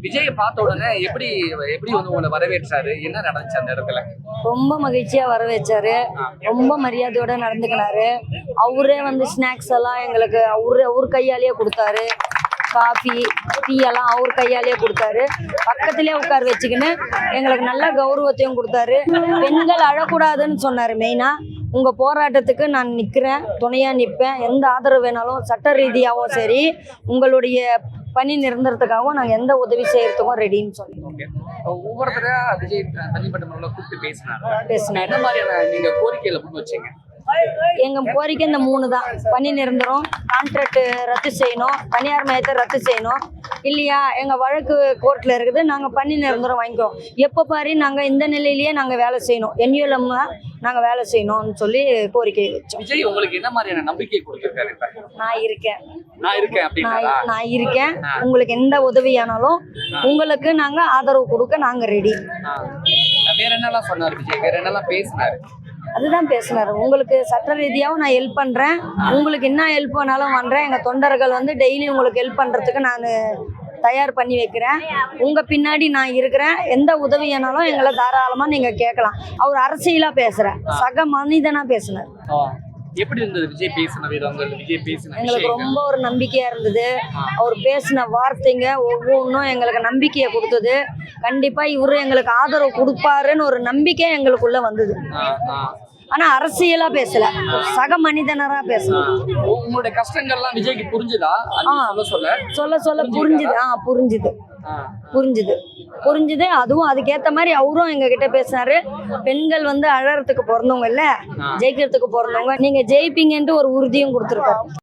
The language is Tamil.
விஜய பார்த்த உடனே எப்படி எப்படி வந்து உங்களை வரவேற்றாரு? என்ன நடந்துச்சு அந்த இடத்துல? ரொம்ப மகிழ்ச்சியா வரவேற்றாரு. ரொம்ப மரியாதையோட நடந்துக்கினாரு. அவரே வந்து ஸ்நாக்ஸ் எல்லாம் எங்களுக்கு அவர் கையாலேயே கொடுத்தாரு. காஃபி டீ எல்லாம் அவர் கையாலேயே கொடுத்தாரு. பக்கத்திலே உட்கார வச்சுக்கின்னு எங்களுக்கு நல்ல கௌரவத்தையும் கொடுத்தாரு. பெண்கள் அழக்கூடாதுன்னு சொன்னார். மெயினாக உங்கள் போராட்டத்துக்கு நான் நிற்கிறேன், துணையாக நிற்பேன், எந்த ஆதரவு வேணாலும் சட்ட ரீதியாகவும் சரி, உங்களுடைய பணி நிரந்தரத்துக்காகவும் நாங்கள் எந்த உதவி செய்யறதுக்கும் ரெடின்னு சொன்னோம். ஒவ்வொருத்தரா விஜய் தனிப்பட்ட முறையில் கூப்பிட்டு பேசினார். என்ன மாதிரியான நீங்க கோரிக்கையில முன் வச்சீங்க? எங்க கோரிக்கை இந்த 3 தான். பணி நிரந்தரம், கான்ட்ராக்ட் ரத்து செய்யணும், தனியார் மையத்தை ரத்து செய்யணும். இல்லையா எங்க வழக்கு கோர்ட்ல இருக்குது, நாங்க பணி நிரந்தரம் வாங்கிக்கிறோம். எப்போ பாரு நாங்க இந்த நிலையிலேயே நாங்க வேலை செய்யணும், NULM நாங்க வேலை செய்யணும்னு சொல்லி கோரிக்கை வச்சோம். விஜய் உங்களுக்கு என்ன மாதிரியான நம்பிக்கை கொடுத்திருக்காரு? நான் இருக்கேன் நான் இருக்கேன். உங்களுக்கு எந்த உதவியானாலும் உங்களுக்கு நாங்க ஆதரவு கொடுக்க நாங்க ரெடி. வேற என்னெல்லாம் சொன்னாரு விஜய்? வேற என்னெல்லாம் பேசினாரு? அதுதான் பேசினாரு. உங்களுக்கு சட்ட ரீதியாகவும் நான் ஹெல்ப் பண்ணுறேன், உங்களுக்கு என்ன ஹெல்ப் வேணாலும் பண்ணுறேன். எங்கள் தொண்டர்கள் வந்து டெய்லி உங்களுக்கு ஹெல்ப் பண்ணுறதுக்கு நான் தயார் பண்ணி வைக்கிறேன். உங்கள் பின்னாடி நான் இருக்கிறேன். எந்த உதவியானாலும் எங்களை தாராளமாக நீங்கள் கேட்கலாம். அவர் அரசியலாக பேசுகிறேன், சக மனிதனாக பேசினார். எப்படி இருந்தது விஜய் பேசின விதம்? எங்களுக்கு ரொம்ப ஒரு நம்பிக்கையா இருந்தது. அவர் பேசின வார்த்தைங்க ஒவ்வொன்றும் எங்களுக்கு நம்பிக்கையை கொடுத்தது. கண்டிப்பா இவரு எங்களுக்கு ஆதரவு கொடுப்பாருன்னு ஒரு நம்பிக்கை எங்களுக்குள்ள வந்தது. ஆனா அரசியலா பேசல, சக மனிதனரா பேசல. உங்களுடைய கஷ்டங்கள்லாம் விஜய்க்கு புரிஞ்சுதா? சொல்ல புரிஞ்சுது. அதுவும் அதுக்கேற்ற மாதிரி அவரும் எங்ககிட்ட பேசினாரு. பெண்கள் வந்து அழறதுக்கு பிறந்தவங்க இல்ல, ஜெயிக்கிறதுக்கு பிறந்தவங்க, நீங்க ஜெயிப்பீங்கன்ட்டு ஒரு உறுதியும் கொடுத்துருக்காரு.